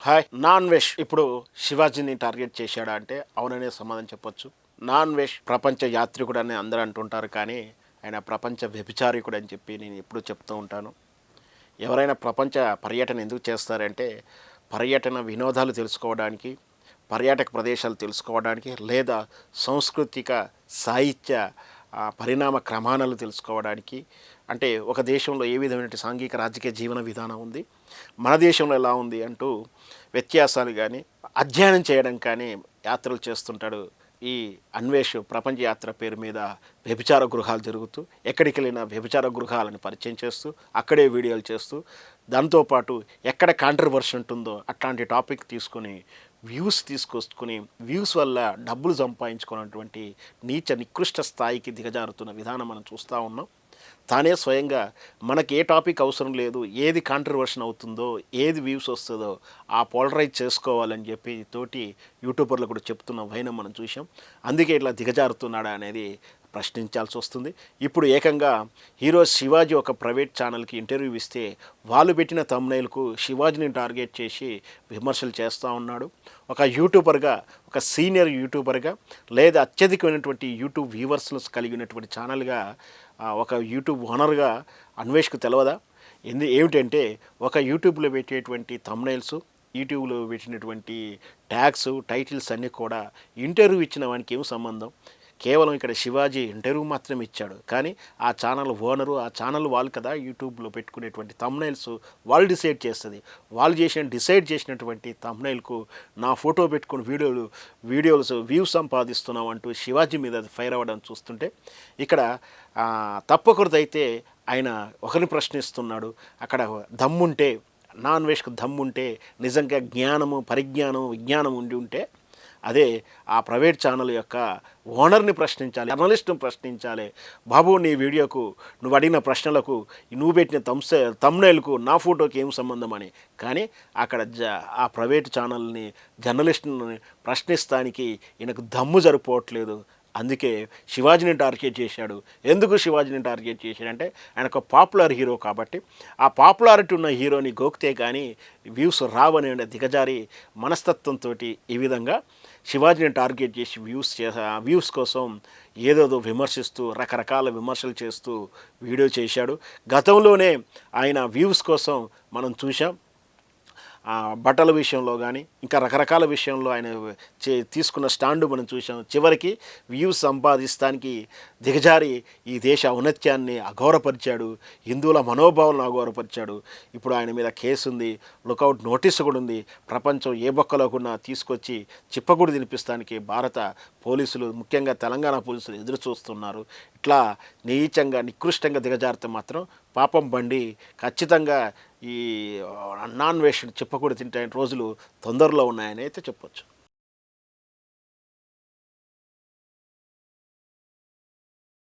Hi. Non వెష్ ఇప్పుడు శివాజీని target చేశాడా అంటే అవుననే సమాధానం చెప్పొచ్చు. నాన్ వెష్ ప్రపంచ యాత్రికుడు అని అందరూ అంటుంటారు, కానీ ఆయన ప్రపంచ వ్యభిచారికుడు అని చెప్పి నేను ఎప్పుడూ చెప్తూ ఉంటాను. ఎవరైనా ప్రపంచ పర్యటన ఎందుకు చేస్తారంటే పర్యటన వినోదాలు తెలుసుకోవడానికి, పర్యాటక ప్రదేశాలు తెలుసుకోవడానికి, లేదా సాంస్కృతిక సాహిత్య పరిణామ క్రమాణాలు తెలుసుకోవడానికి. అంటే ఒక దేశంలో ఏ విధమైన సాంఘిక రాజకీయ జీవన విధానం ఉంది, మన దేశంలో ఎలా ఉంది అంటూ వ్యత్యాసాలు కానీ అధ్యయనం చేయడం కానీ యాత్రలు చేస్తుంటాడు. ఈ అన్వేష్ ప్రపంచ యాత్ర పేరు మీద వ్యభిచార గృహాలు జరుగుతూ, ఎక్కడికి వెళ్ళినా వ్యభిచార గృహాలను పరిచయం చేస్తూ, అక్కడే వీడియోలు చేస్తూ, దాంతోపాటు ఎక్కడ కాంట్రవర్సీ ఉంటుందో అట్లాంటి టాపిక్ తీసుకొని తీసుకొచ్చుకొని వ్యూస్ వల్ల డబ్బులు సంపాదించుకున్నటువంటి నీచ నికృష్ట స్థాయికి దిగజారుతున్న విధానం మనం చూస్తూ ఉన్నాం. తానే స్వయంగా మనకి ఏ టాపిక్ అవసరం లేదు, ఏది కాంట్రవర్షన్ అవుతుందో, ఏది వ్యూస్ వస్తుందో ఆ పోలరైజ్ చేసుకోవాలని చెప్పి తోటి యూట్యూబర్లు కూడా చెప్తున్న వైనం మనం చూసాం. అందుకే ఇట్లా దిగజారుతున్నాడా అనేది ప్రశ్నించాల్సి వస్తుంది. ఇప్పుడు ఏకంగా హీరో శివాజీ ఒక ప్రైవేట్ ఛానల్కి ఇంటర్వ్యూ ఇస్తే వాళ్ళు పెట్టిన థంబ్నెయిల్కు శివాజీని టార్గెట్ చేసి విమర్శలు చేస్తూ ఉన్నాడు. ఒక యూట్యూబర్గా, ఒక సీనియర్ యూట్యూబర్గా, లేదా అత్యధికమైనటువంటి యూట్యూబ్ వ్యూవర్స్ను కలిగినటువంటి ఛానల్గా, ఒక యూట్యూబ్ ఓనర్గా అన్వేష్కు తెలియదా? ఏమిటంటే ఒక యూట్యూబ్లో పెట్టేటువంటి థంబ్నెయిల్స్, యూట్యూబ్లో పెట్టినటువంటి ట్యాగ్స్, టైటిల్స్ అన్నీ కూడా ఇంటర్వ్యూ ఇచ్చిన వానికి ఏం సంబంధం? కేవలం ఇక్కడ శివాజీ ఇంటర్వ్యూ మాత్రమే ఇచ్చాడు, కానీ ఆ ఛానల్ ఓనరు, ఆ ఛానల్ వాళ్ళు కదా యూట్యూబ్లో పెట్టుకునేటువంటి థంబ్నెయిల్స్ వాళ్ళు డిసైడ్ చేస్తుంది. వాళ్ళు డిసైడ్ చేసినటువంటి థంబ్నెయిల్కు నా ఫోటో పెట్టుకుని వీడియోస్ వ్యూస్ సంపాదిస్తున్నాం అంటూ శివాజీ మీద ఫైర్ అవ్వడం చూస్తుంటే ఇక్కడ తప్పకూడదైతే ఆయన ఒకరిని ప్రశ్నిస్తున్నాడు. అక్కడ దమ్ముంటే, నాన్ వెష్కు దమ్ముంటే, నిజంగా జ్ఞానము, పరిజ్ఞానం, విజ్ఞానం ఉంటే అదే ఆ ప్రైవేట్ ఛానల్ యొక్క ఓనర్ని ప్రశ్నించాలి, జర్నలిస్ట్ని ప్రశ్నించాలి. బాబు, నీ వీడియోకు, నువ్వు అడిగిన ప్రశ్నలకు, నువ్వు పెట్టిన థంబ్నెయిల్కు నా ఫోటోకి ఏం సంబంధం అని. కానీ అక్కడ ఆ ప్రైవేట్ ఛానల్ని, జర్నలిస్ట్ని ప్రశ్నిస్తానికి ఈయనకు దమ్ము సరిపోవట్లేదు. అందుకే శివాజీని టార్గెట్ చేశాడు. ఎందుకు శివాజీని టార్గెట్ చేశాడంటే ఆయన ఒక పాపులర్ హీరో కాబట్టి, ఆ పాపులారిటీ ఉన్న హీరోని గోకితే కానీ వ్యూస్ రావని దిగజారి మనస్తత్వంతో ఈ విధంగా శివాజీని టార్గెట్ చేసి వ్యూస్ కోసం ఏదేదో విమర్శిస్తూ, రకరకాల విమర్శలు చేస్తూ వీడియో చేశాడు. గతంలోనే ఆయన వ్యూస్ కోసం మనం చూసాం. బట్టల విషయంలో కానీ ఇంకా రకరకాల విషయంలో ఆయన తీసుకున్న స్టాండు మనం చూసాం. చివరికి వ్యూస్ సంపాదిస్తానికి దిగజారి ఈ దేశ ఔన్నత్యాన్ని అఘోరపరిచాడు, హిందువుల మనోభావాలను అఘోరపరిచాడు. ఇప్పుడు ఆయన మీద కేసు ఉంది, లుకౌట్ నోటీసు కూడా ఉంది. ప్రపంచం ఏ బొక్కలోకున్నా తీసుకొచ్చి చిప్పగుడి తినిపిస్తానికి భారత పోలీసులు, ముఖ్యంగా తెలంగాణ పోలీసులు ఎదురు చూస్తున్నారు. ఇట్లా నీచంగా, నికృష్టంగా దిగజారితే మాత్రం పాపం బండి ఖచ్చితంగా ఈ నాన్ వెజ్ చెప్పకూడదు తింటే రోజులు తొందరలో ఉన్నాయని అయితే చెప్పొచ్చు.